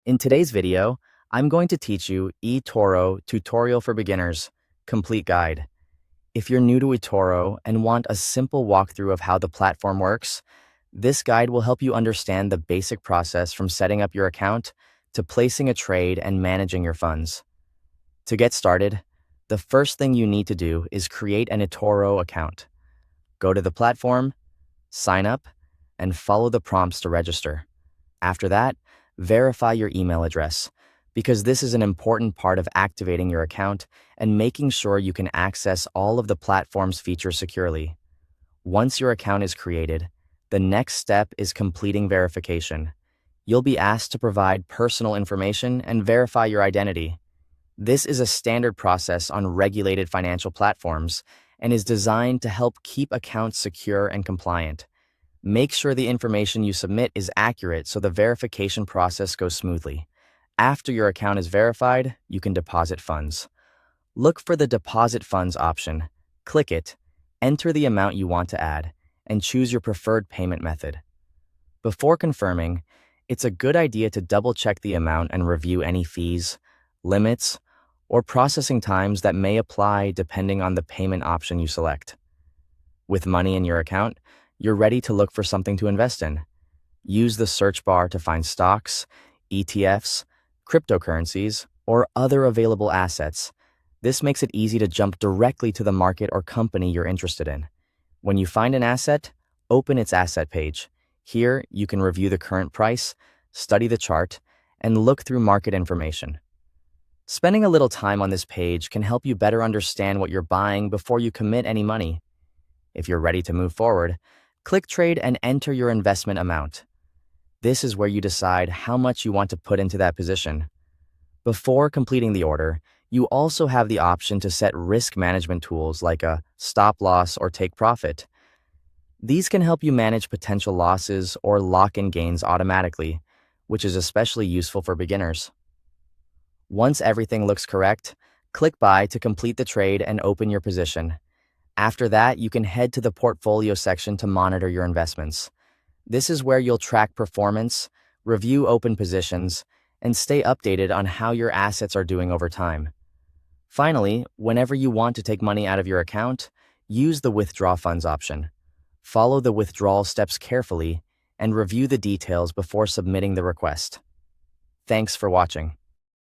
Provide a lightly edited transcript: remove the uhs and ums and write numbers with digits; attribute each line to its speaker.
Speaker 1: In today's video, I'm going to teach you eToro Tutorial for Beginners, Complete Guide. If you're new to eToro and want a simple walkthrough of how the platform works, this guide will help you understand the basic process from setting up your account to placing a trade and managing your funds. To get started, the first thing you need to do is create an eToro account. Go to the platform, sign up, and follow the prompts to register. After that, verify your email address, because this is an important part of activating your account and making sure you can access all of the platform's features securely. Once your account is created, the next step is completing verification. You'll be asked to provide personal information and verify your identity. This is a standard process on regulated financial platforms and is designed to help keep accounts secure and compliant. Make sure the information you submit is accurate so the verification process goes smoothly. After your account is verified, you can deposit funds. Look for the Deposit Funds option. Click it, enter the amount you want to add, and choose your preferred payment method. Before confirming, it's a good idea to double-check the amount and review any fees, limits, or processing times that may apply depending on the payment option you select. With money in your account, you're ready to look for something to invest in. Use the search bar to find stocks, ETFs, cryptocurrencies, or other available assets. This makes it easy to jump directly to the market or company you're interested in. When you find an asset, open its asset page. Here, you can review the current price, study the chart, and look through market information. Spending a little time on this page can help you better understand what you're buying before you commit any money. If you're ready to move forward, click Trade and enter your investment amount. This is where you decide how much you want to put into that position. Before completing the order, you also have the option to set risk management tools like a stop loss or take profit. These can help you manage potential losses or lock in gains automatically, which is especially useful for beginners. Once everything looks correct, click Buy to complete the trade and open your position. After that, you can head to the portfolio section to monitor your investments. This is where you'll track performance, review open positions, and stay updated on how your assets are doing over time. Finally, whenever you want to take money out of your account, use the Withdraw Funds option. Follow the withdrawal steps carefully and review the details before submitting the request. Thanks for watching.